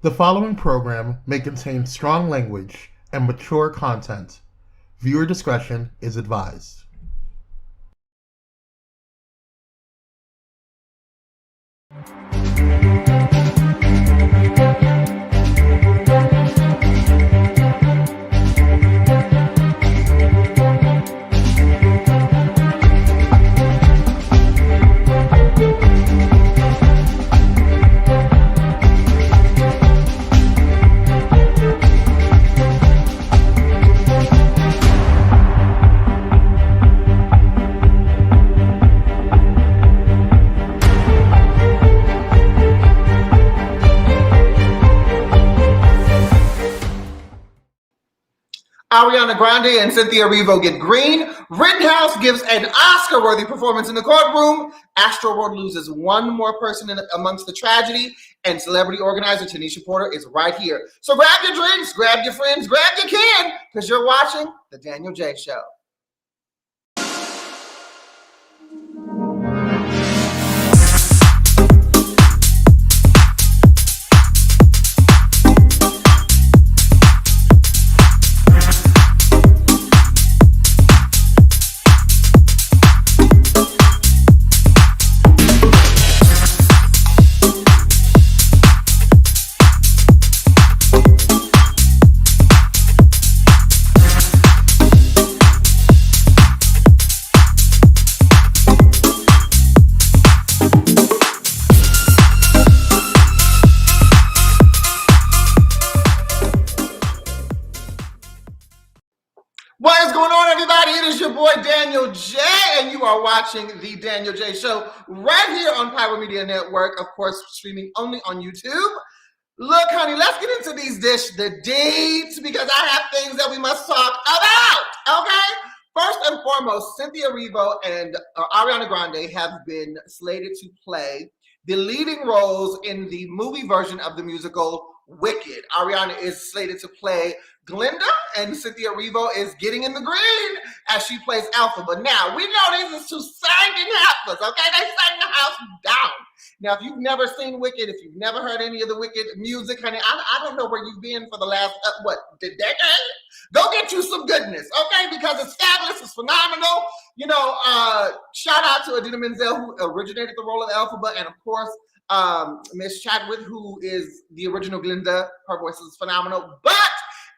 The following program may contain strong language and mature content. Viewer discretion is advised. Ariana Grande and Cynthia Erivo get green. Rittenhouse gives an Oscar-worthy performance in the courtroom. Astral loses one more person amongst the tragedy. And celebrity organizer Tanisha Porter is right here. So grab your drinks, grab your friends, grab your kid, because you're watching The Danyol Jaye Show. What is going on, everybody? It is your boy Danyol Jaye, and you are watching The Danyol Jaye Show right here on Pyro Media Network, of course, streaming only on YouTube. Look, honey, let's get into the deets, because I have things that we must talk about, okay? First and foremost, Cynthia Erivo and Ariana Grande have been slated to play the leading roles in the movie version of the musical Wicked. Ariana is slated to play Glinda, and Cynthia Erivo is getting in the green as she plays Elphaba. Now, we know these are two singing heifers, okay? They sang the house down. Now, if you've never seen Wicked, if you've never heard any of the Wicked music, honey, I don't know where you've been for the last, decade? Go get you some goodness, okay? Because it's fabulous, it's phenomenal. You know, shout out to Idina Menzel, who originated the role of Elphaba, and of course, Miss Chadwick, who is the original Glinda. Her voice is phenomenal. But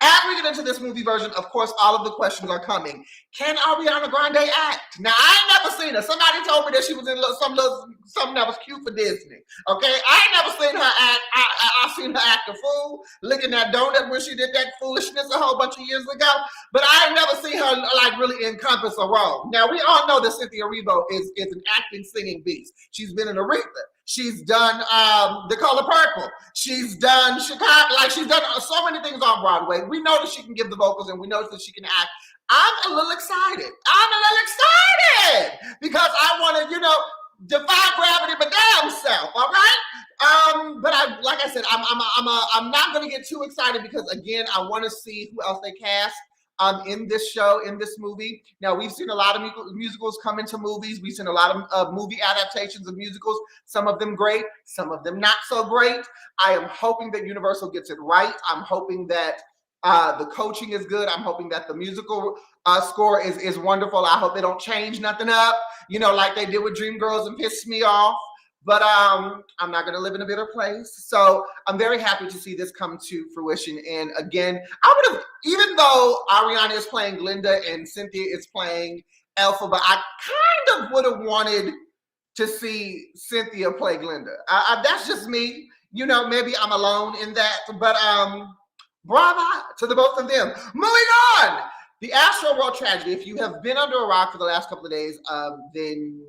as we get into this movie version, of course, all of the questions are coming. Can Ariana Grande act? Now, I ain't never seen her. Somebody told me that she was in something that was cute for Disney. Okay, I ain't never seen her act. I seen her act a fool, licking that donut when she did that foolishness a whole bunch of years ago. But I ain't never seen her like really encompass a role. Now, we all know that Cynthia Erivo is an acting, singing beast. She's been in Aretha. She's done The Color Purple. She's done Chicago. Like, she's done so many things on Broadway. We know that she can give the vocals, and we know that she can act. I'm a little excited. Because I want to, defy gravity my damn self. All right. But like I said, I'm not going to get too excited, because again, I want to see who else they cast in this show, in this movie. Now, we've seen a lot of musicals come into movies. We've seen a lot of movie adaptations of musicals, some of them great, some of them not so great. I am hoping that Universal gets it right. I'm hoping that the coaching is good. I'm hoping that the musical score is wonderful. I hope they don't change nothing up, like they did with Dreamgirls and pissed me off. But I'm not going to live in a bitter place. So I'm very happy to see this come to fruition. And again, even though Ariana is playing Glinda and Cynthia is playing Elphaba, I kind of would have wanted to see Cynthia play Glinda. That's just me. Maybe I'm alone in that. But bravo to the both of them. Moving on. The Astral tragedy. If you have been under a rock for the last couple of days, then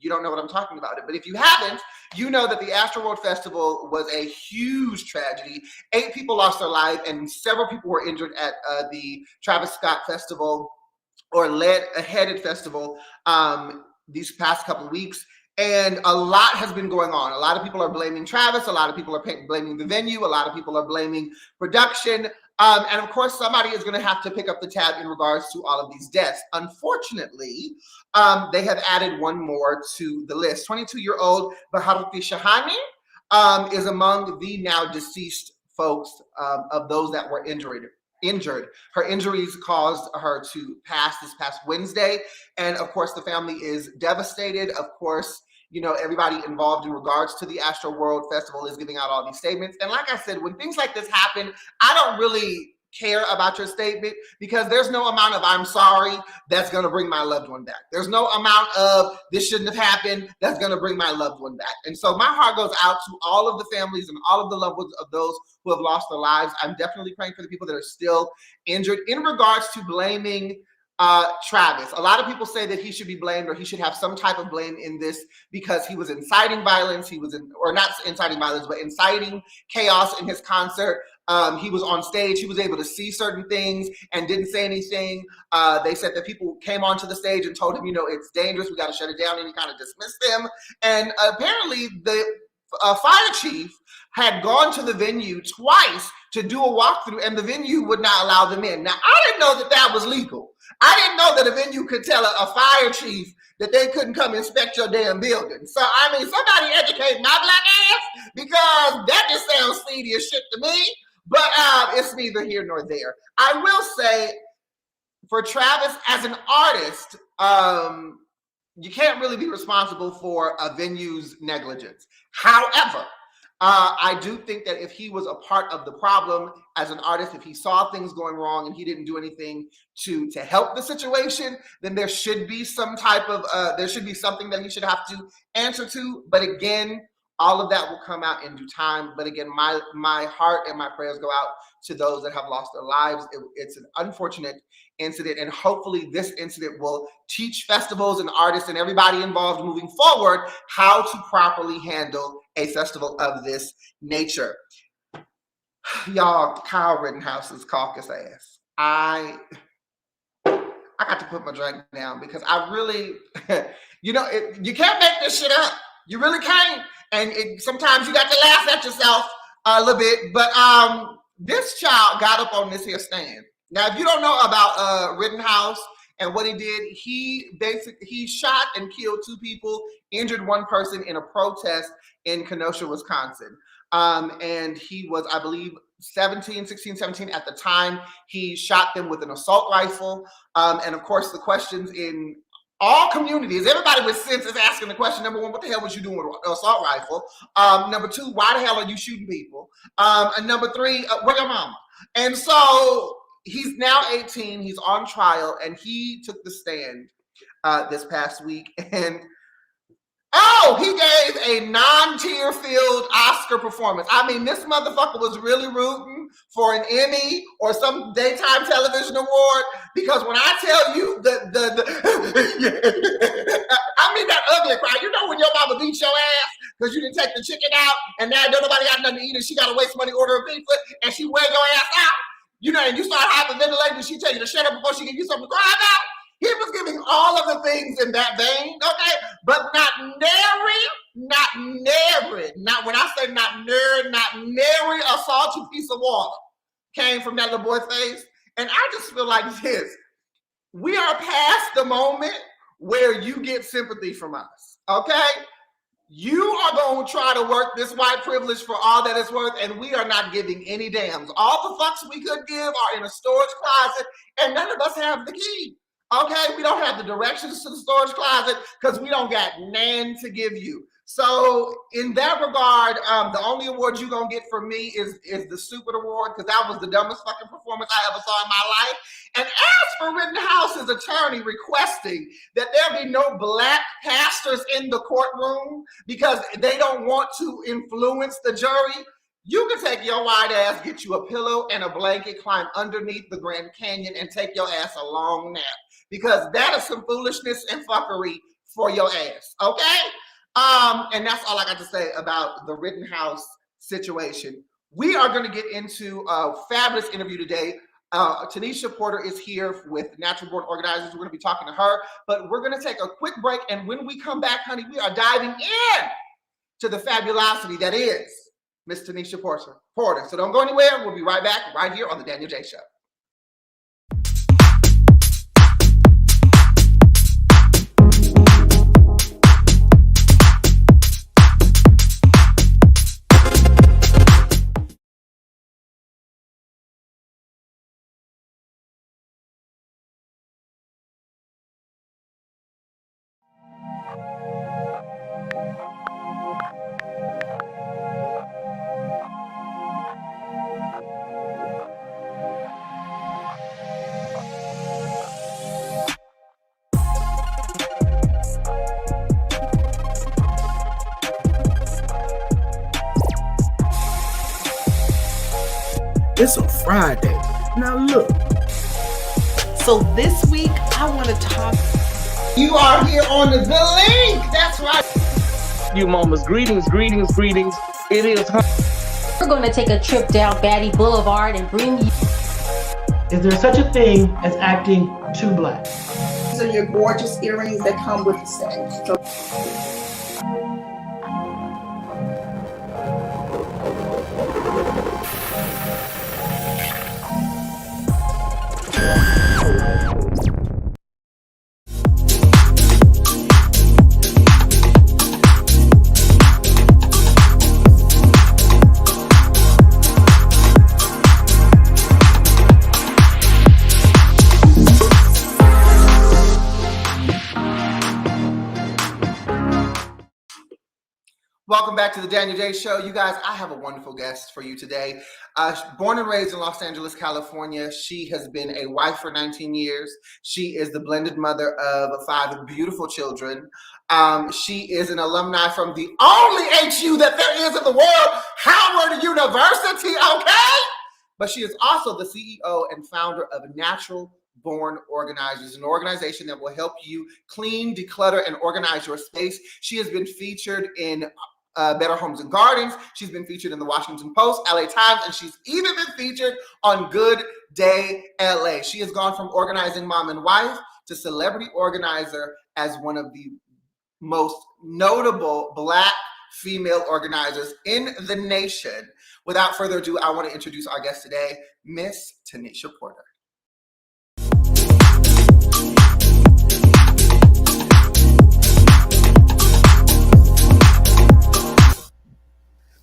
you don't know what I'm talking about. But if you haven't, you know that the Astral Festival was a huge tragedy. 8 people lost their life, and several people were injured at the Travis Scott Festival, or headed festival, these past couple of weeks. And a lot has been going on. A lot of people are blaming Travis. A lot of people are blaming the venue. A lot of people are blaming production. And of course, somebody is going to have to pick up the tab in regards to all of these deaths. Unfortunately, they have added one more to the list. 22-year-old Bharati Shahani is among the now deceased folks of those that were injured. Her injuries caused her to pass this past Wednesday. And of course, the family is devastated. Of course, everybody involved in regards to the Astral World Festival is giving out all these statements. And like I said, when things like this happen, I don't really care about your statement, because there's no amount of "I'm sorry" that's going to bring my loved one back. There's no amount of "this shouldn't have happened" that's going to bring my loved one back. And so my heart goes out to all of the families and all of the loved ones of those who have lost their lives. I'm definitely praying for the people that are still injured. In regards to blaming Travis, a lot of people say that he should be blamed, or he should have some type of blame in this, because he was inciting violence. Or not inciting violence, but inciting chaos in his concert. He was on stage. He was able to see certain things and didn't say anything. They said that people came onto the stage and told him, it's dangerous, we got to shut it down, and he kind of dismissed them. And apparently the fire chief had gone to the venue twice to do a walkthrough, and the venue would not allow them in. Now, I didn't know that that was legal. I didn't know that a venue could tell a fire chief that they couldn't come inspect your damn building. So, somebody educate my black ass, because that just sounds seedy as shit to me. But it's neither here nor there. I will say, for Travis as an artist, you can't really be responsible for a venue's negligence. However, I do think that if he was a part of the problem as an artist, if he saw things going wrong and he didn't do anything to help the situation, then there should be some type of, there should be something that he should have to answer to. But again, all of that will come out in due time. But again, my heart and my prayers go out to those that have lost their lives. It's an unfortunate incident, and hopefully this incident will teach festivals and artists and everybody involved moving forward how to properly handle a festival of this nature. Y'all, Kyle Rittenhouse's caucus ass. I got to put my drink down, because I really, you can't make this shit up. You really can't. And sometimes you got to laugh at yourself a little bit. But this child got up on this here stand. Now, if you don't know about Rittenhouse and what he did, he shot and killed 2 people, injured 1 person in a protest in Kenosha, Wisconsin. And he was, I believe, 16, 17 at the time. He shot them with an assault rifle. And of course, the questions in all communities, everybody with sense is asking the question: number 1, what the hell was you doing with an assault rifle? Number 2, why the hell are you shooting people? And number 3, where your mama? And so he's now 18, he's on trial, and he took the stand this past week. And he gave a non-tear-filled Oscar performance. This motherfucker was really rooting for an Emmy or some daytime television award, because when I tell you that ugly cry, when your mama beats your ass because you didn't take the chicken out, and now nobody got nothing to eat, and she got to waste money order a pizza, and she wear your ass out, and you start hyperventilating, and she tell you to shut up before she give you something to cry about. He was giving all of the things in that vein, okay? But not when I say not nary a salty piece of water came from that little boy's face. And I just feel like this: we are past the moment where you get sympathy from us, okay? You are going to try to work this white privilege for all that it's worth, and we are not giving any damns. All the fucks we could give are in a storage closet, and none of us have the key. Okay, we don't have the directions to the storage closet, because we don't got none to give you. So in that regard, the only award you're going to get from me is the stupid award, because that was the dumbest fucking performance I ever saw in my life. And as for Rittenhouse's attorney requesting that there be no black pastors in the courtroom because they don't want to influence the jury, you can take your white ass, get you a pillow and a blanket, climb underneath the Grand Canyon, and take your ass a long nap, because that is some foolishness and fuckery for your ass, okay? And that's all I got to say about the Rittenhouse situation. We are going to get into a fabulous interview today. Tanisha Porter is here with Natural Born Organizers. We're going to be talking to her, but we're going to take a quick break. And when we come back, honey, we are diving in to the fabulosity that is Miss Tanisha Porter. So don't go anywhere. We'll be right back right here on the Danyol Jaye Show. It's a Friday. Now look. So this week, I want to talk. You are here on the link. That's right. You mamas, greetings. It is We're going to take a trip down Batty Boulevard and bring you. Is there such a thing as acting too black? These are your gorgeous earrings that come with the set. So Welcome back to the Danyol Jaye Show. You guys, I have a wonderful guest for you today. Born and raised in Los Angeles, California, she has been a wife for 19 years. She is the blended mother of 5 beautiful children. She is an alumni from the only HU that there is in the world, Howard University, okay? But she is also the CEO and founder of Natural Born Organizers, an organization that will help you clean, declutter, and organize your space. She has been featured in Better Homes and Gardens. She's been featured in the Washington Post, LA Times, and she's even been featured on Good Day LA. She has gone from organizing mom and wife to celebrity organizer as one of the most notable Black female organizers in the nation. Without further ado, I want to introduce our guest today, Miss Tanisha Porter.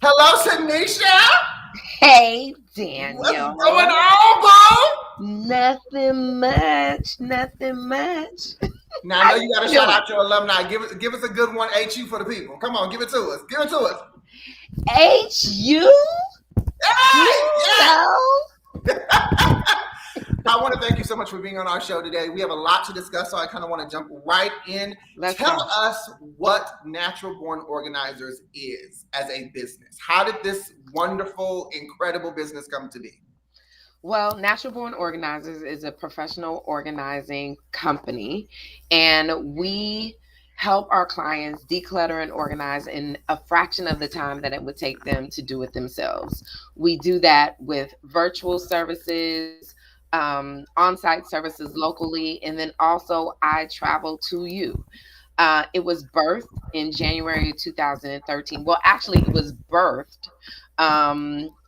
Hello, Tanisha. Hey, Danyol. What's going on, bro? Nothing much. Now I know you got to shout out your alumni. Give us a good one, HU, for the people. Come on, give it to us. Give it to us. HU? Hey, I want to thank you so much for being on our show today. We have a lot to discuss, so I kind of want to jump right in. Tell us what Natural Born Organizers is as a business. How did this wonderful, incredible business come to be? Well, Natural Born Organizers is a professional organizing company, and we help our clients declutter and organize in a fraction of the time that it would take them to do it themselves. We do that with virtual services, on-site services locally, and then also I travel to you. It was birthed in January 2013. Well, actually, it was birthed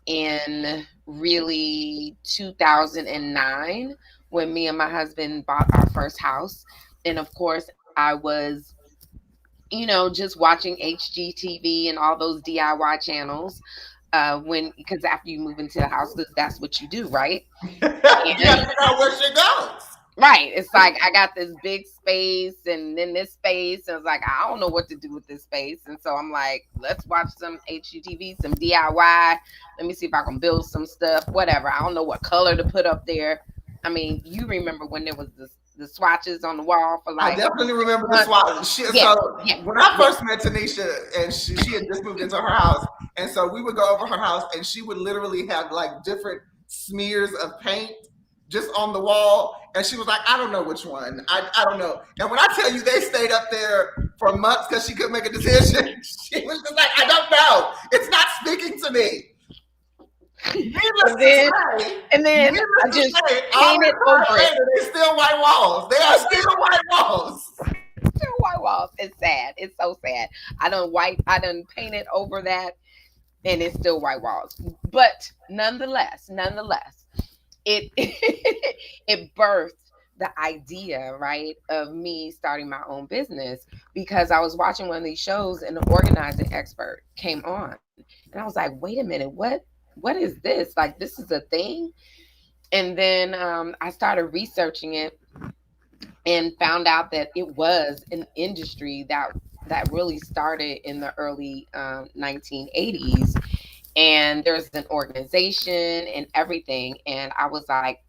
in really 2009 when me and my husband bought our first house. And of course, I was, just watching HGTV and all those DIY channels. Because after you move into the house, that's what you do, right? You got to figure out where she goes. Right. It's like I got this big space and then this space. And it's like, I don't know what to do with this space. And so I'm like, let's watch some HGTV, some DIY. Let me see if I can build some stuff, whatever. I don't know what color to put up there. I mean, you remember when there was the swatches on the wall for like. I definitely remember the swatches. When I first met Tanisha, and she had just moved into her house, and so we would go over her house, and she would literally have like different smears of paint just on the wall, and she was like, I don't know which one. I don't know. And when I tell you they stayed up there for months because she couldn't make a decision, she was just like, I don't know. It's not speaking to me. And then I just painted over it. They're still white walls. They are still white walls. Still white walls. It's sad. It's so sad. I done painted over that, and it's still white walls. But nonetheless, it it birthed the idea, right, of me starting my own business because I was watching one of these shows and the organizing expert came on, and I was like, wait a minute, what is this? Like, this is a thing? And then I started researching it and found out that it was an industry that really started in the early 1980s. And there's an organization and everything. And I was like,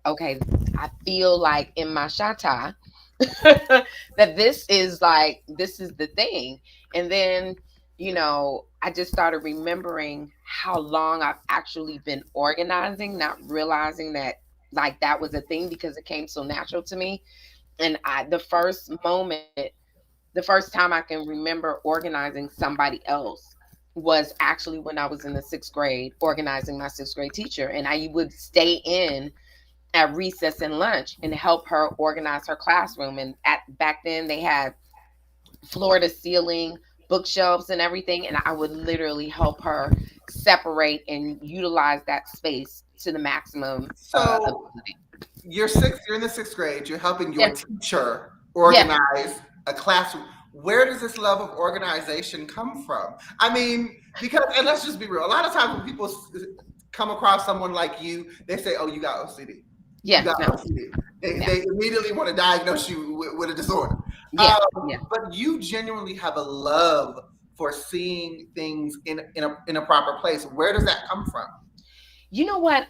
okay, I feel like in my shata that this is the thing. And then, I just started remembering how long I've actually been organizing, not realizing that like that was a thing because it came so natural to me. And the first time I can remember organizing somebody else was actually when I was in the sixth grade, organizing my sixth grade teacher. And I would stay in at recess and lunch and help her organize her classroom. And back then they had floor to ceiling bookshelves and everything. And I would literally help her separate and utilize that space to the maximum So ability. you're in the sixth grade. You're helping your Yes. teacher Yes. organize a classroom. Where does this love of organization come from? I mean, because, and let's just be real. A lot of times when people come across someone like you, they say, "Oh, you got OCD. Yeah. You got No. OCD." They immediately want to diagnose you with a disorder. Yeah. Yeah. But you genuinely have a love for seeing things in a proper place. Where does that come from? You know what?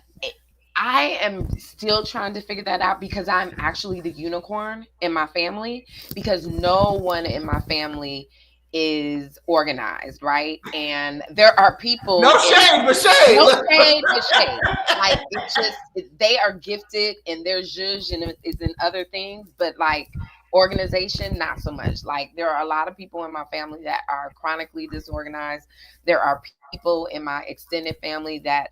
I am still trying to figure that out because I'm actually the unicorn in my family because no one in my family is organized, right? And there are people. No shade, but shade. No shade, but shade. Like it's just they are gifted and their zhuzh and is in other things, but like organization, not so much. Like there are a lot of people in my family that are chronically disorganized. There are people in my extended family that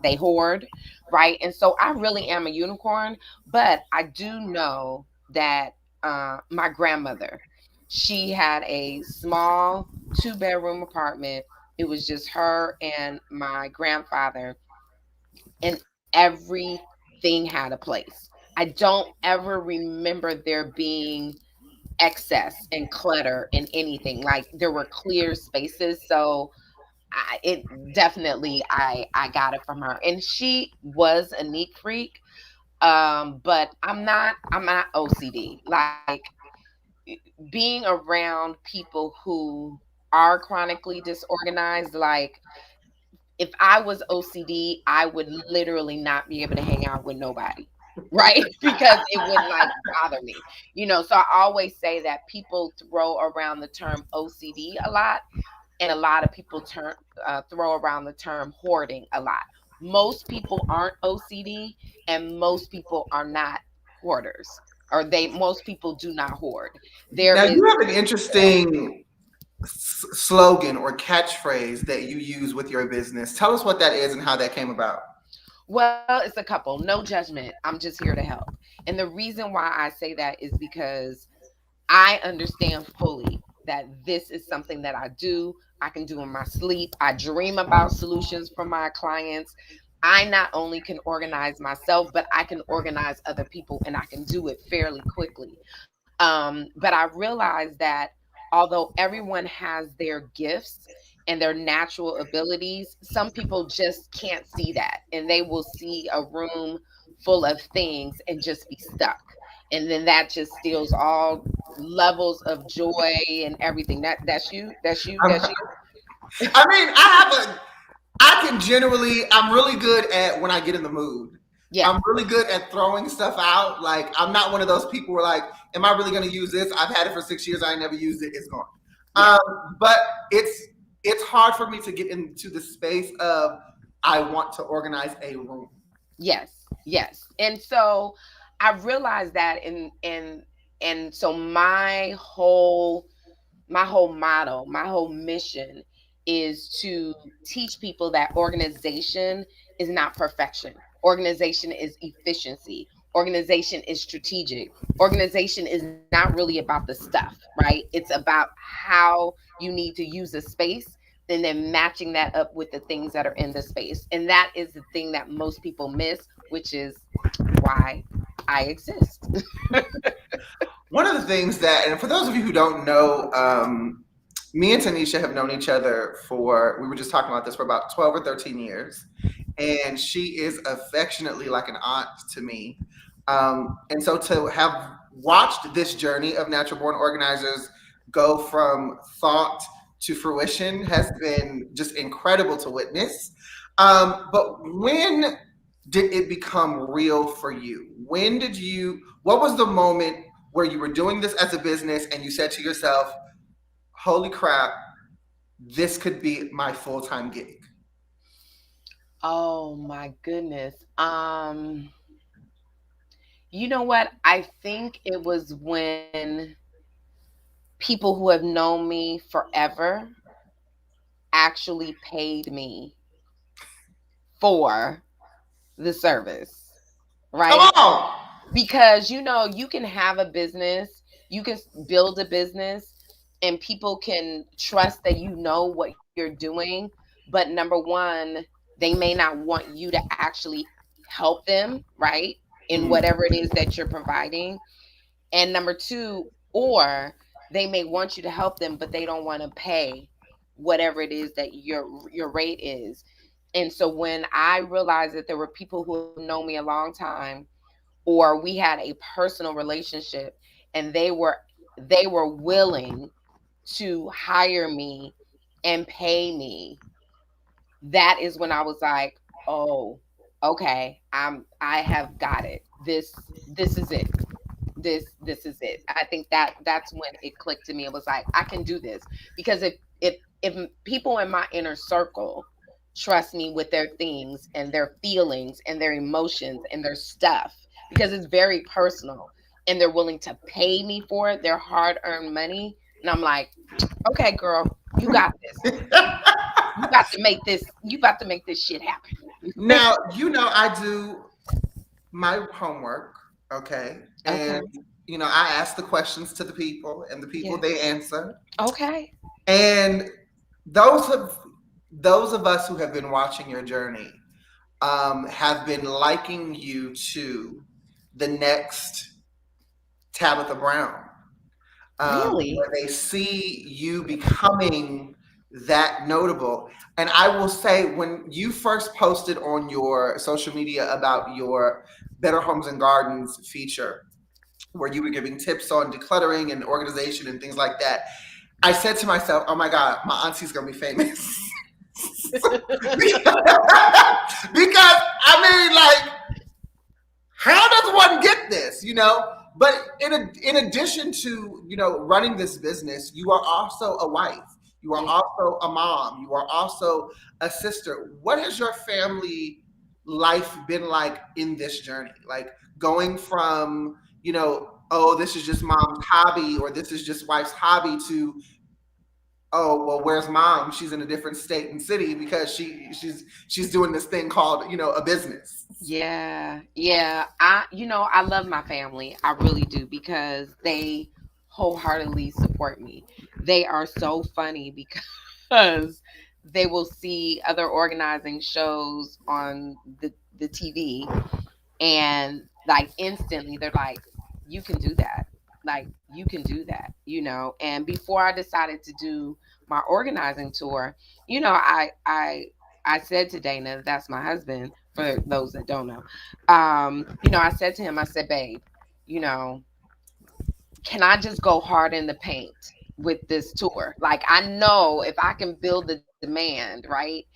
they hoard, right? And so I really am a unicorn, but I do know that my grandmother, she had a small 2-bedroom apartment. It was just her and my grandfather, and everything had a place. I don't ever remember there being excess and clutter in anything. Like there were clear spaces. So I got it from her. And she was a neat freak. But I'm not OCD. Like being around people who are chronically disorganized, like if I was OCD, I would literally not be able to hang out with nobody, right? Because it would like bother me, So I always say that people throw around the term OCD a lot, and a lot of people throw around the term hoarding a lot. Most people aren't OCD, and most people are not hoarders, or most people do not hoard. Now you have an interesting slogan or catchphrase that you use with your business. Tell us what that is and how that came about. Well, it's a couple. No judgment. I'm just here to help. And the reason why I say that is because I understand fully that this is something that I do. I can do in my sleep. I dream about solutions for my clients. I not only can organize myself, but I can organize other people, and I can do it fairly quickly. But I realize that although everyone has their gifts and their natural abilities, some people just can't see that. And they will see a room full of things and just be stuck. And then that just steals all levels of joy and everything. That's you. I mean, I'm really good at when I get in the mood. Yeah. I'm really good at throwing stuff out. Like, I'm not one of those people where like, am I really going to use this? I've had it for 6 years. I never used it. It's gone. Yeah. But it's hard for me to get into the space of I want to organize a room. Yes. And so I realized that and so my whole motto, my whole mission is to teach people that organization is not perfection. Organization is efficiency. Organization is strategic. Organization is not really about the stuff, right? It's about how you need to use a space and then matching that up with the things that are in the space. And that is the thing that most people miss, which is why I exist. One of the things that, and for those of you who don't know, me and Tanisha have known each other we were just talking about this, for about 12 or 13 years. And she is affectionately like an aunt to me. And so to have watched this journey of natural born organizers go from thought to fruition has been just incredible to witness. But when did it become real for you? What was the moment where you were doing this as a business and you said to yourself, holy crap, this could be my full-time gig? Oh my goodness. You know what? I think it was when people who have known me forever actually paid me for the service, Come right? on. Because you can have a business, you can build a business, and people can trust that you know what you're doing. But number one, they may not want you to actually help them, right? In whatever it is that you're providing. And number two, or they may want you to help them, but they don't want to pay whatever it is that your rate is. And so when I realized that there were people who have known me a long time, or we had a personal relationship, and they were willing to hire me and pay me, that is when I was like, oh, okay, I have got it. This is it. This is it. I think that's when it clicked to me. It was like, I can do this. Because if people in my inner circle trust me with their things and their feelings and their emotions and their stuff, because it's very personal, and they're willing to pay me for it, their hard-earned money, and I'm like, okay, girl, you got this. You got to make this. You got to make this shit happen. Now, I do my homework, okay? Okay. And, I ask the questions to the people, and the people, Yeah. they answer. Okay. And those of us who have been watching your journey have been liking you to the next Tabitha Brown. Really? Where they see you becoming that notable. And I will say, when you first posted on your social media about your Better Homes and Gardens feature, where you were giving tips on decluttering and organization and things like that, I said to myself, oh my God, my auntie's going to be famous. Because, how does one get this, But in addition to, running this business, you are also a wife. You are also a mom. You are also a sister. What has your family life been like in this journey? Like, going from, oh, this is just mom's hobby, or this is just wife's hobby, to, oh, well, where's mom? She's in a different state and city because she's doing this thing called, a business. Yeah. I love my family. I really do, because they wholeheartedly support me. They are so funny because they will see other organizing shows on the TV, and like instantly they're like, you can do that. Like, you can do that, And before I decided to do my organizing tour, I said to Dana, that's my husband, for those that don't know. I said to him, I said, babe, can I just go hard in the paint with this tour? Like, I know if I can build the demand, right?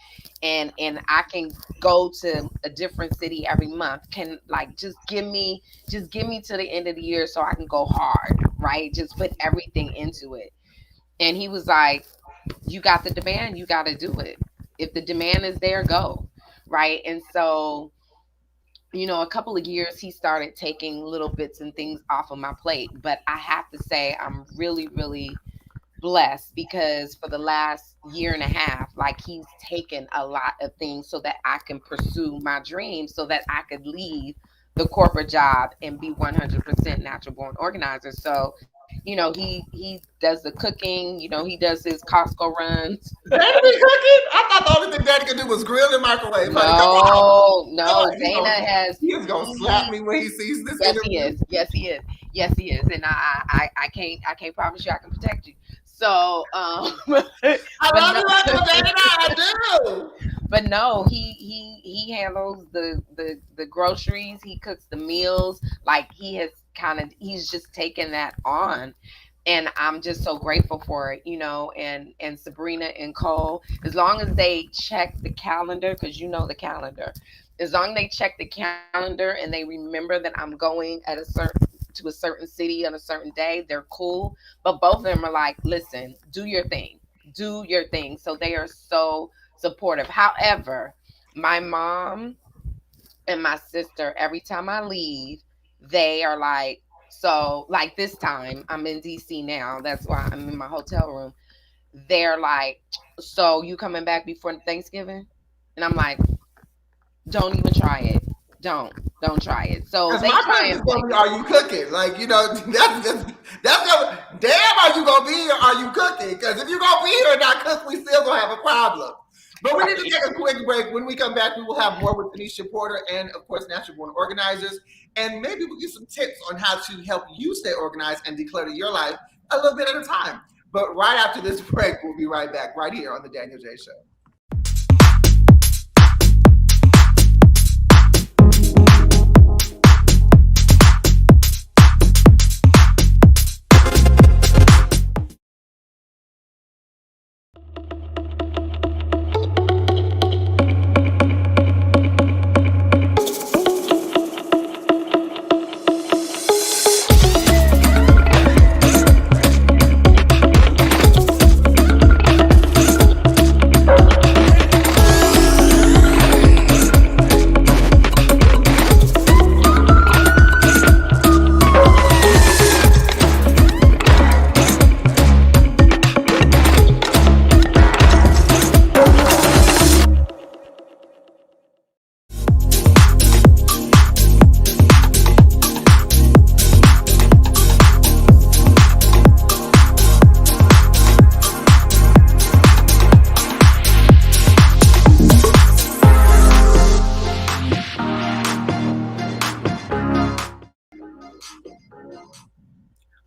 And I can go to a different city every month, can, like, just give me to the end of the year so I can go hard, right? Just put everything into it. And he was like, you got the demand, you got to do it. If the demand is there, go, right? And so, a couple of years he started taking little bits and things off of my plate. But I have to say, I'm really, really blessed, because for the last year and a half, like, he's taken a lot of things so that I can pursue my dreams, so that I could leave the corporate job and be 100% natural born organizer. So, he does the cooking, he does his Costco runs. Daddy be cooking? I thought the only thing Daddy could do was grill and microwave. No, Dana has. He's gonna slap me when he sees this. Yes, he is. Yes, he is. And I can't promise you I can protect you. So, I love you, Uncle Dana. I do. But no, he handles the groceries. He cooks the meals. Like, he's just taken that on. And I'm just so grateful for it, and Sabrina and Cole, as long as they check the calendar, because the calendar, as long as they check the calendar and they remember that I'm going to a certain city on a certain day, they're cool. But both of them are like, listen, do your thing. do your thing. So they are so supportive. However, my mom and my sister, every time I leave, they are like, so like this time I'm in DC now. That's why I'm in my hotel room. They're like, so you coming back before Thanksgiving? And I'm like, don't even try it. Don't try it. So Because they my try question and is gonna play. be, are you cooking? Like, you know, that's gonna, damn, are you gonna be here? Are you cooking? Because if you're gonna be here and not cook, we still gonna have a problem. But we need to take a quick break. When we come back, we will have more with Tanisha Porter and, of course, Natural Born Organizers. And maybe we'll get some tips on how to help you stay organized and declutter your life a little bit at a time. But right after this break, we'll be right back right here on The Danyol Jaye Show.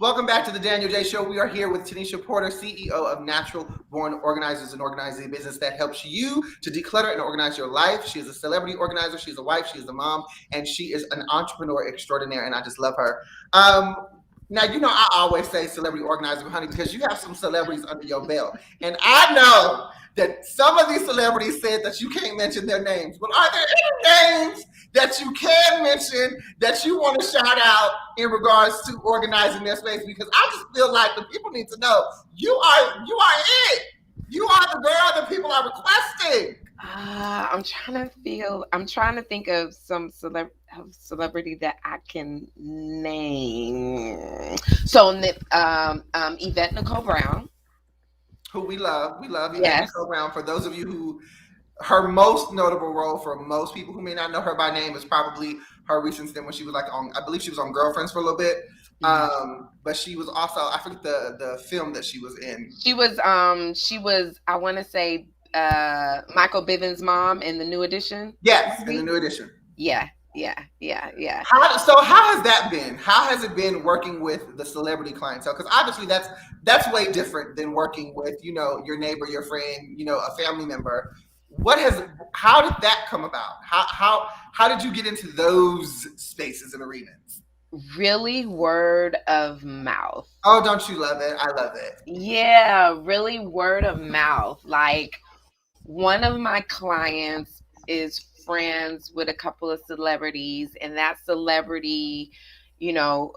Welcome back to the Danyol Jaye Show. We are here with Tanisha Porter, CEO of Natural Born Organizers, and organizing a business that helps you to declutter and organize your life. She is a celebrity organizer. She's a wife. She's a mom, and she is an entrepreneur extraordinaire. And I just love her. Now, you know, I always say celebrity organizer, honey, because you have some celebrities under your belt. And I know that some of these celebrities said that you can't mention their names. But are there any names that you can mention that you want to shout out in regards to organizing their space? Because I just feel like the people need to know you are it. You are the girl that people are requesting. I'm trying to think of some celebrity that I can name. So, Yvette Nicole Brown, Who we love Yvette yes, Nicole Brown. For those of you who, her most notable role for most people who may not know her by name is probably her recent stint when she was like on, I believe she was on Girlfriends for a little bit. But she was also, I forget the film that she was in. She was I want to say Michael Bivins' mom in the New Edition. Yes, in the New Edition. Yeah. So how has that been? How has it been working with the celebrity clientele? Because obviously that's way different than working with, you know, your neighbor, your friend, you know, a family member. How did that come about? How did you get into those spaces and arenas? Really, word of mouth. Oh, don't you love it? I love it. Yeah, really word of mouth. Like, one of my clients is friends with a couple of celebrities, and that celebrity, you know,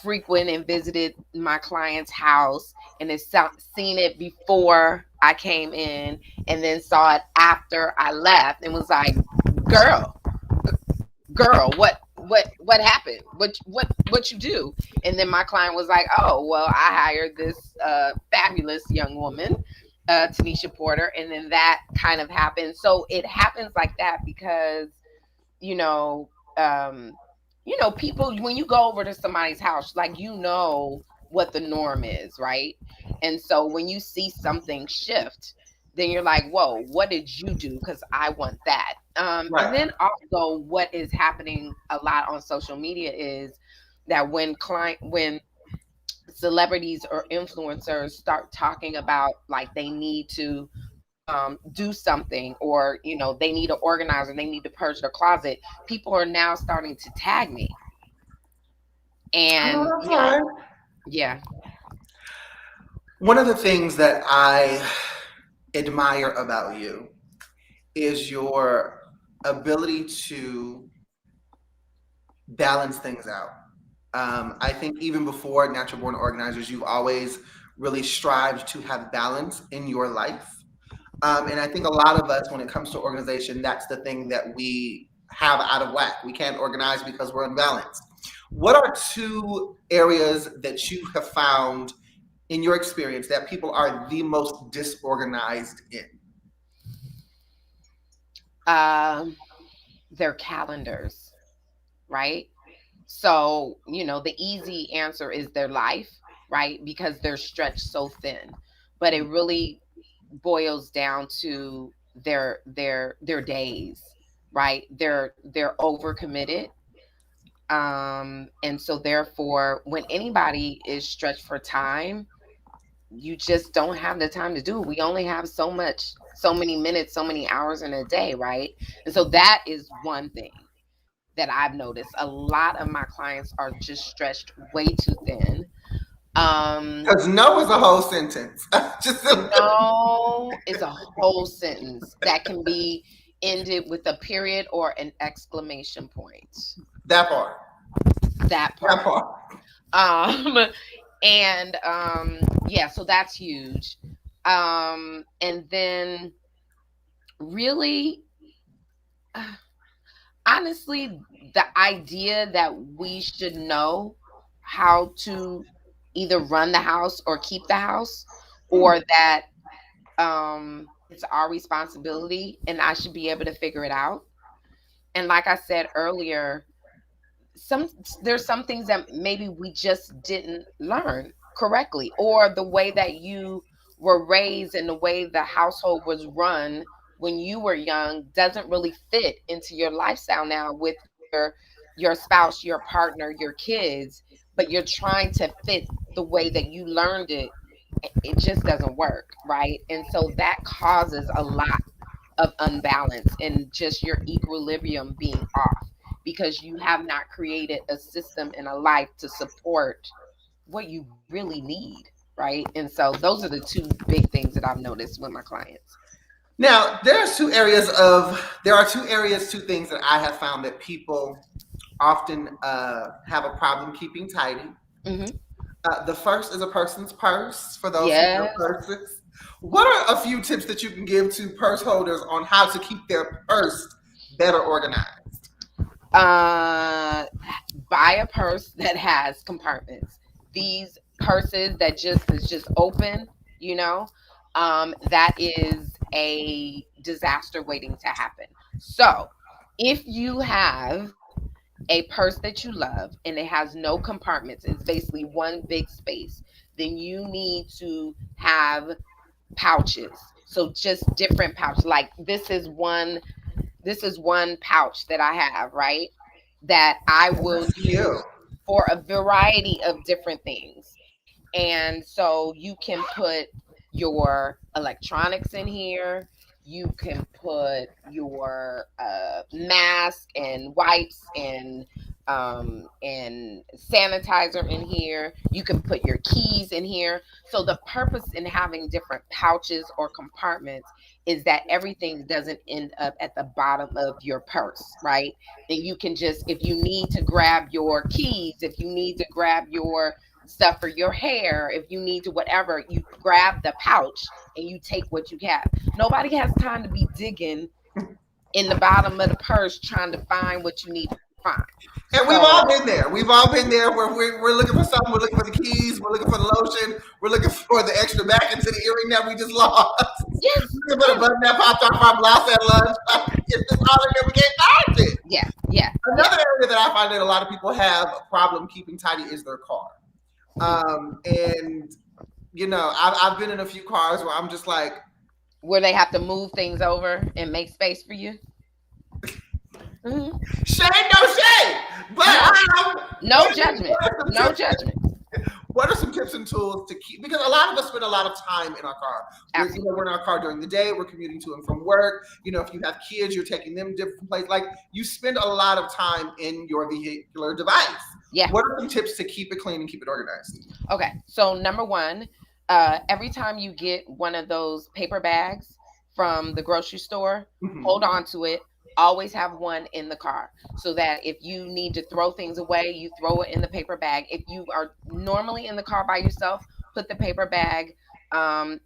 frequent and visited my client's house and has seen it before I came in, and then saw it after I left, and was like, girl, what happened? What you do? And then my client was like, oh, well, I hired this fabulous young woman, Tanisha Porter, and then that kind of happened. So it happens like that because, you know, people, when you go over to somebody's house, like, you know what the norm is, right? And so when you see something shift, then you're like, whoa, what did you do? Because I want that. Right. And then also what is happening a lot on social media is that when celebrities or influencers start talking about, like, they need to do something, or, you know, they need to organize, or they need to purge their closet, people are now starting to tag me. And yeah. One of the things that I admire about you is your ability to balance things out. I think even before Natural Born Organizers, you've always really strive to have balance in your life. And I think a lot of us, when it comes to organization, that's the thing that we have out of whack. We can't organize because we're unbalanced. What are two areas that you have found in your experience that people are the most disorganized in? Their calendars, right? So, the easy answer is their life, right? Because they're stretched so thin. But it really boils down to their days, right? They're overcommitted. And so therefore, when anybody is stretched for time, you just don't have the time to do it. We only have so many minutes, so many hours in a day, right? And so that is one thing that I've noticed. A lot of my clients are just stretched way too thin. Because no is a whole sentence. No is a whole sentence that can be ended with a period or an exclamation point. That part. And yeah, so that's huge. And then really, honestly, the idea that we should know how to either run the house or keep the house, or that it's our responsibility and I should be able to figure it out. And like I said earlier, there's some things that maybe we just didn't learn correctly, or the way that you were raised and the way the household was run when you were young doesn't really fit into your lifestyle now with your spouse, your partner, your kids, but you're trying to fit the way that you learned it. It just doesn't work, right? And so that causes a lot of unbalance and just your equilibrium being off, because you have not created a system and a life to support what you really need, right? And so those are the two big things that I've noticed with my clients. Now, two things that I have found that people often have a problem keeping tidy. Mm-hmm. The first is a person's purse, for those who know purses. What are a few tips that you can give to purse holders on how to keep their purse better organized? Buy a purse that has compartments. These purses that is just open, that is a disaster waiting to happen. So if you have a purse that you love and it has no compartments, it's basically one big space, then you need to have pouches. So just different pouches. Like this is one pouch that I have, right? That I will use for a variety of different things. And so you can put your electronics in here. You can put your mask and wipes and sanitizer in here. You can put your keys in here. So the purpose in having different pouches or compartments is that everything doesn't end up at the bottom of your purse, right? And you can just, if you need to grab your keys, if you need to grab your stuff for your hair, if you need to whatever, you grab the pouch and you take what you have. Nobody has time to be digging in the bottom of the purse trying to find what you need to find. And we've all been there. We've all been there where we're looking for something. We're looking for the keys. We're looking for the lotion. We're looking for the extra back into the earring that we just lost. Yes. We put a button that popped off our blouse at lunch. It's just all in there. We can't find it. Yeah. Another area that I find that a lot of people have a problem keeping tidy is their car. And I've been in a few cars where I'm just like, where they have to move things over and make space for you. Mm-hmm. Shade, no shade, but no judgment. What are some tips and tools to keep? Because a lot of us spend a lot of time in our car. We're in our car during the day. We're commuting to and from work. If you have kids, you're taking them different places. Like you spend a lot of time in your vehicular device. Yeah. What are some tips to keep it clean and keep it organized? Okay. So number one, every time you get one of those paper bags from the grocery store, hold on to it. Always have one in the car so that if you need to throw things away, you throw it in the paper bag. If you are normally in the car by yourself, put the paper bag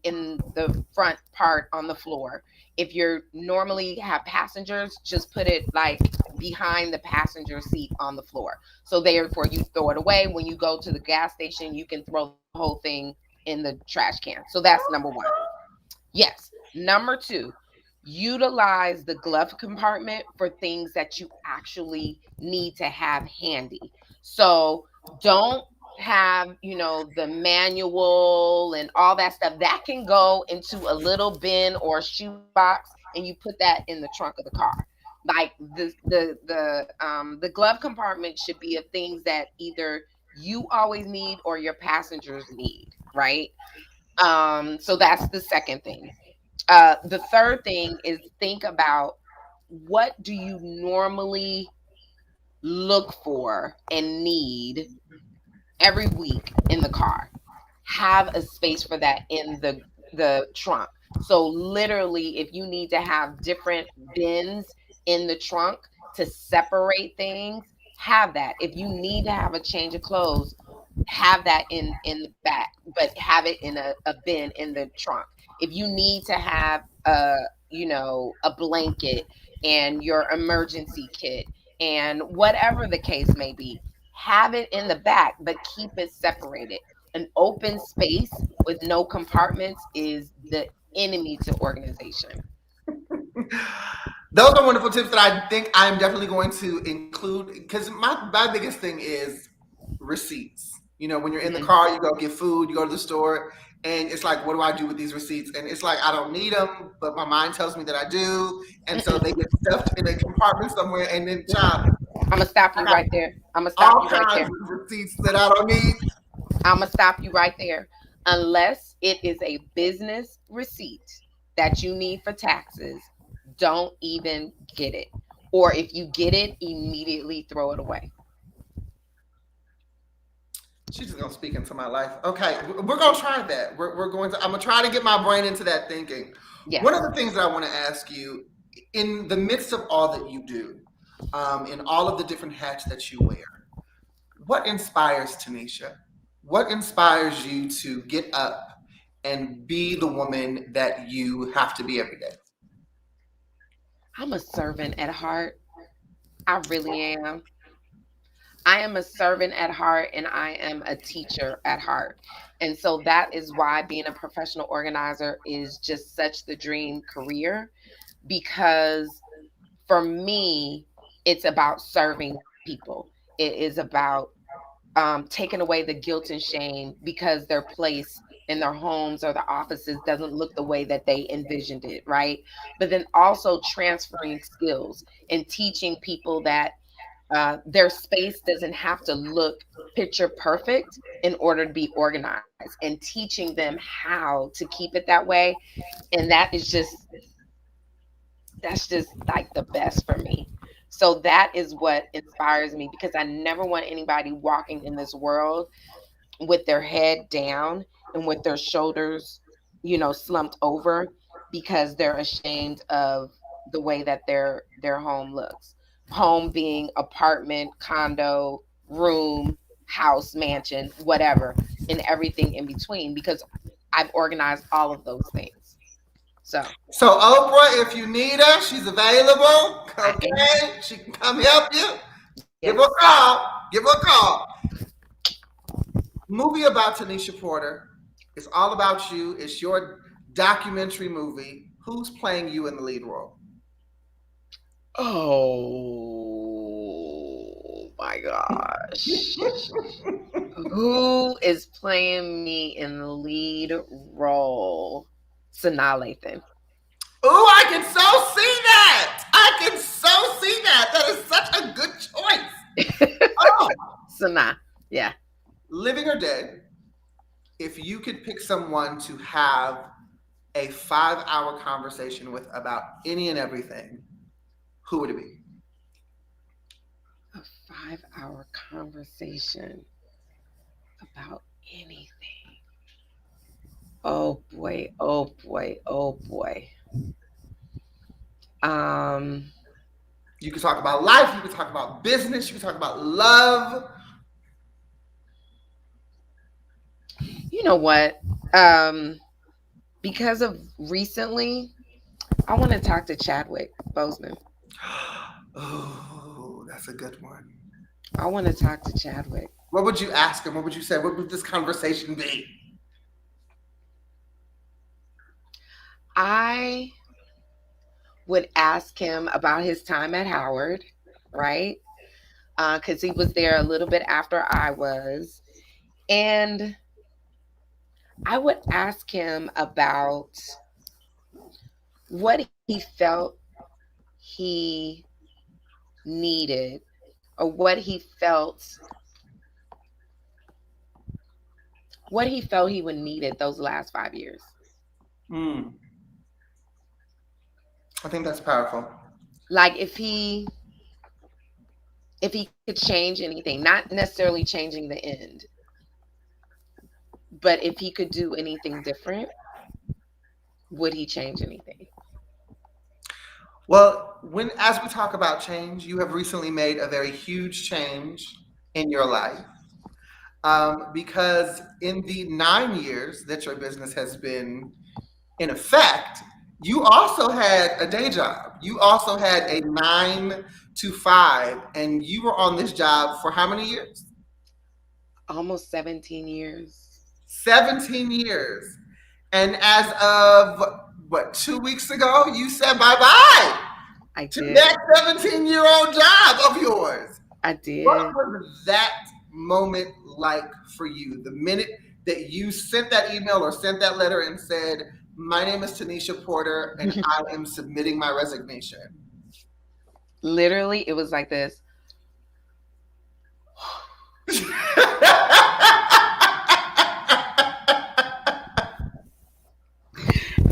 in the front part on the floor. If you're normally have passengers, just put it like behind the passenger seat on the floor. So therefore you throw it away. When you go to the gas station, you can throw the whole thing in the trash can. So that's number one. Yes. Number two, utilize the glove compartment for things that you actually need to have handy. So don't have, the manual and all that stuff. That can go into a little bin or shoebox, and you put that in the trunk of the car. Like the glove compartment should be of things that either you always need or your passengers need, right? So that's the second thing. The third thing is think about what do you normally look for and need every week in the car. Have a space for that in the trunk. So literally, if you need to have different bins in the trunk to separate things, have that. If you need to have a change of clothes, have that in the back, but have it in a bin in the trunk. If you need to have a blanket and your emergency kit and whatever the case may be, have it in the back, but keep it separated. An open space with no compartments is the enemy to organization. Those are wonderful tips that I think I'm definitely going to include, because my biggest thing is receipts. When you're in the car, you go get food, you go to the store, and it's like, what do I do with these receipts? And it's like, I don't need them, but my mind tells me that I do. And so they get stuffed in a compartment somewhere. And then, child, I'm going to stop you right there. I'm going to stop you right there. All kinds of receipts that I don't need. I'm going to stop you right there. Unless it is a business receipt that you need for taxes, don't even get it. Or if you get it, immediately throw it away. She's just gonna speak into my life. Okay, we're gonna try that. I'm gonna try to get my brain into that thinking. Yes. One of the things that I want to ask you, in the midst of all that you do, in all of the different hats that you wear, what inspires Tanisha? What inspires you to get up and be the woman that you have to be every day? I'm a servant at heart. I really am. I am a servant at heart, and I am a teacher at heart. And so that is why being a professional organizer is just such the dream career, because for me, it's about serving people. It is about taking away the guilt and shame because their place in their homes or the offices doesn't look the way that they envisioned it, right? But then also transferring skills and teaching people that their space doesn't have to look picture perfect in order to be organized, and teaching them how to keep it that way. And that's just like the best for me. So that is what inspires me, because I never want anybody walking in this world with their head down and with their shoulders, slumped over because they're ashamed of the way that their home looks. Home being apartment, condo, room, house, mansion, whatever, and everything in between, because I've organized all of those things. So Oprah, if you need her, she's available. Okay, she can come help you. Yes. Give her a call. Movie about Tanisha Porter. It's all about you. It's your documentary movie. Who's playing you in the lead role? Oh my gosh. Who is playing me in the lead role? Sanaa Lathan. Oh, I can so see that. That is such a good choice. Oh. Sanaa, yeah. Living or dead, if you could pick someone to have a 5-hour conversation with about any and everything, who would it be? A 5-hour conversation about anything. Oh boy. You can talk about life, you can talk about business, you can talk about love. You know what? Because of recently, I want to talk to Chadwick Boseman. Oh, that's a good one. I want to talk to Chadwick. What would you ask him? What would you say? What would this conversation be? I would ask him about his time at Howard, right? Because he was there a little bit after I was. And I would ask him about what he felt he needed, or what he felt he would needed those last 5 years. I think that's powerful. Like if he could change anything, not necessarily changing the end, but if he could do anything different, would he change anything? Well, as we talk about change, you have recently made a very huge change in your life. Because in the 9 years that your business has been in effect, you also had a day job. You also had a 9 to 5, and you were on this job for how many years? Almost 17 years. 17 years. And as of, 2 weeks ago, you said bye-bye to that 17-year-old job of yours. I did. What was that moment like for you? The minute that you sent that email or sent that letter and said, my name is Tanisha Porter and I am submitting my resignation. Literally, it was like this.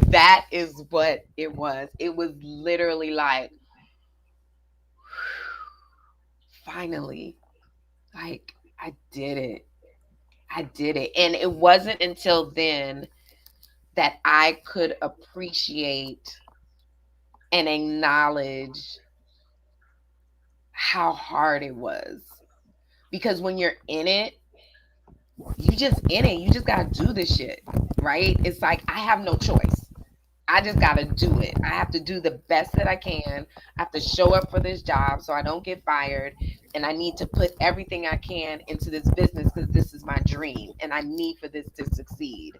That is what it was. It was literally like, finally, like I did it. I did it. And it wasn't until then that I could appreciate and acknowledge how hard it was. Because when you're in it, you just in it. You just got to do this shit, right? It's like, I have no choice. I just got to do it. I have to do the best that I can. I have to show up for this job so I don't get fired. And I need to put everything I can into this business because this is my dream. And I need for this to succeed.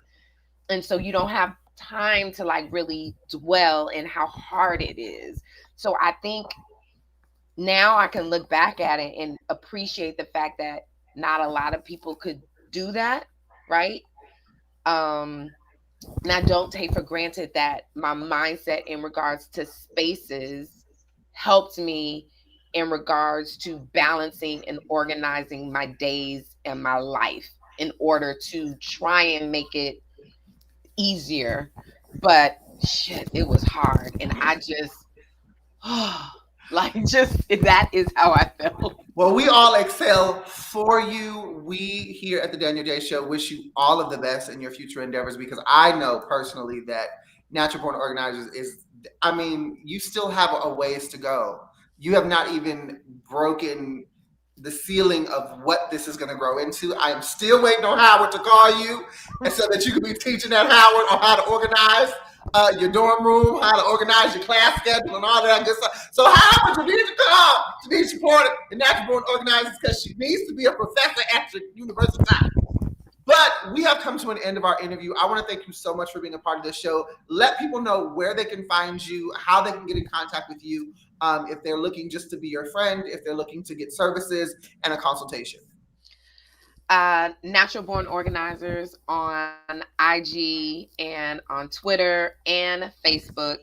And so you don't have time to like really dwell in how hard it is. So I think now I can look back at it and appreciate the fact that not a lot of people could do that, right? And I don't take for granted that my mindset in regards to spaces helped me in regards to balancing and organizing my days and my life in order to try and make it easier. But shit, it was hard. And I just, that is how I felt. Well, we all excel for you. We here at the Danyol Jaye Show wish you all of the best in your future endeavors, because I know personally that Natural Born Organizers you still have a ways to go. You have not even broken the ceiling of what this is going to grow into. I am still waiting on Howard to call you, and so that you can be teaching at Howard on how to organize your dorm room, how to organize your class schedule, and all that good stuff. So Howard, you need to call Tanisha Porter, the Natural Born Organizers, because she needs to be a professor at your university. But we have come to an end of our interview. I want to thank you so much for being a part of this show. Let people know where they can find you, how they can get in contact with you, if they're looking just to be your friend, if they're looking to get services and a consultation. Natural Born Organizers on IG and on Twitter and Facebook.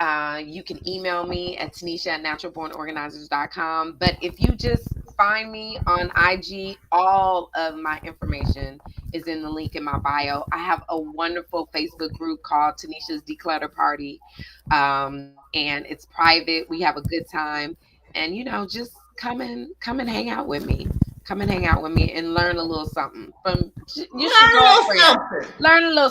You can email me at tanisha@naturalbornorganizers.com. But if you just find me on IG, all of my information is in the link in my bio. I have a wonderful Facebook group called Tanisha's Declutter Party. And it's private. We have a good time. And, just come and hang out with me. Come and hang out with me and learn a little something from your girlfriend. Learn a little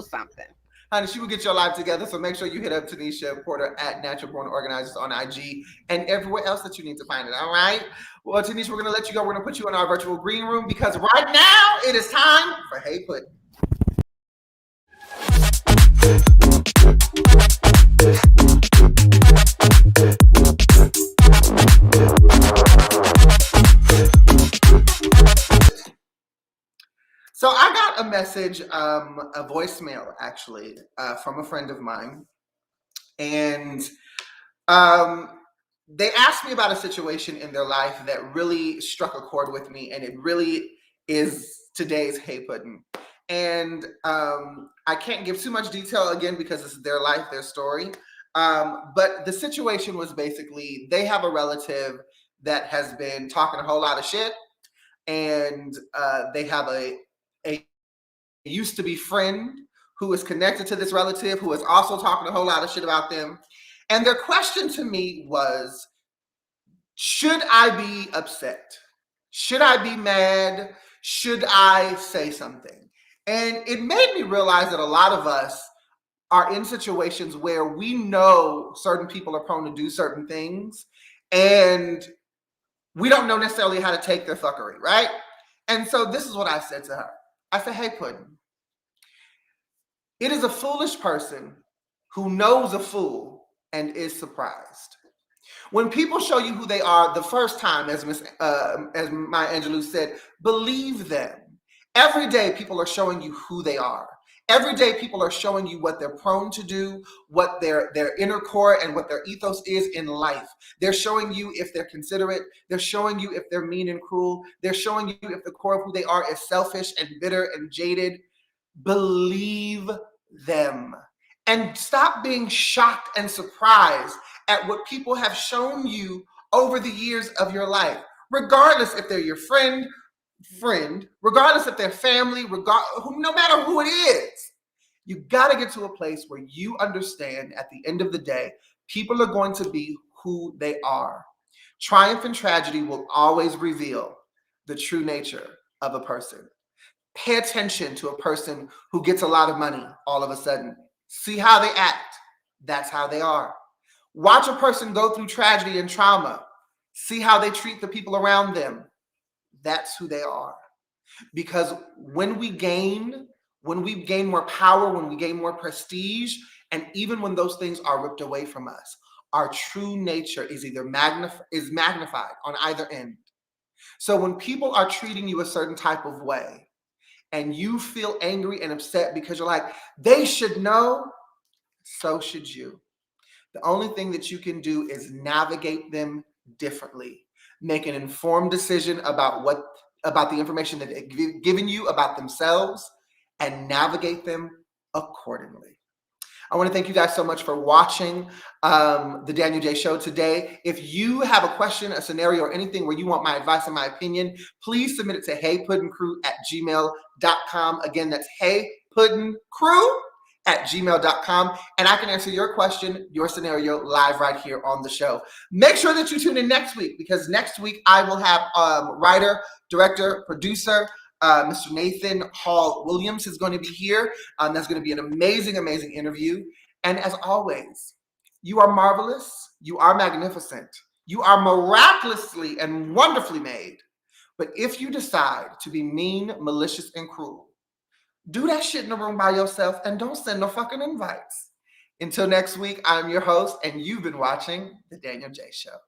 something. honey, she will get your life together. So make sure you hit up Tanisha Porter at Natural Born Organizers on IG and everywhere else that you need to find it. All right. Well, Tanisha, we're going to let you go. We're going to put you in our virtual green room because right now it is time for Hey Puddin'. So I got a message, a voicemail actually, from a friend of mine. And they asked me about a situation in their life that really struck a chord with me. And it really is today's Hey Puddin'. And I can't give too much detail again because this is their life, their story. But the situation was basically they have a relative that has been talking a whole lot of shit. And they have a used to be friend who is connected to this relative who is also talking a whole lot of shit about them. And their question to me was, should I be upset? Should I be mad? Should I say something? And it made me realize that a lot of us are in situations where we know certain people are prone to do certain things and we don't know necessarily how to take their fuckery, right? And so this is what I said to her. I said, hey, Puddin', it is a foolish person who knows a fool and is surprised. When people show you who they are the first time, as Maya Angelou said, believe them. Every day people are showing you who they are. Every day people are showing you what they're prone to do, what their inner core and what their ethos is in life. They're showing you if they're considerate. They're showing you if they're mean and cruel. They're showing you if the core of who they are is selfish and bitter and jaded. Believe them. And stop being shocked and surprised at what people have shown you over the years of your life, regardless if they're your friend, regardless if they're family, no matter who it is. You got to get to a place where you understand at the end of the day, people are going to be who they are. Triumph and tragedy will always reveal the true nature of a person. Pay attention to a person who gets a lot of money all of a sudden. See how they act. That's how they are. Watch a person go through tragedy and trauma. See how they treat the people around them. That's who they are. Because when we gain more power, when we gain more prestige, and even when those things are ripped away from us, our true nature is either magnified on either end. So when people are treating you a certain type of way, and you feel angry and upset because you're like, they should know, so should you. The only thing that you can do is navigate them differently. Make an informed decision about the information that they've given you about themselves and navigate them accordingly. I want to thank you guys so much for watching the Danyol Jaye Show today. If you have a question, a scenario, or anything where you want my advice and my opinion, please submit it to heypuddincrew@gmail.com. Again, that's heypuddincrew@gmail.com. And I can answer your question, your scenario live right here on the show. Make sure that you tune in next week because next week I will have writer, director, producer, Mr. Nathan Hall Williams is going to be here. That's going to be an amazing, amazing interview. And as always, you are marvelous. You are magnificent. You are miraculously and wonderfully made. But if you decide to be mean, malicious, and cruel, do that shit in the room by yourself and don't send no fucking invites. Until next week, I'm your host, and you've been watching The Danyol Jaye Show.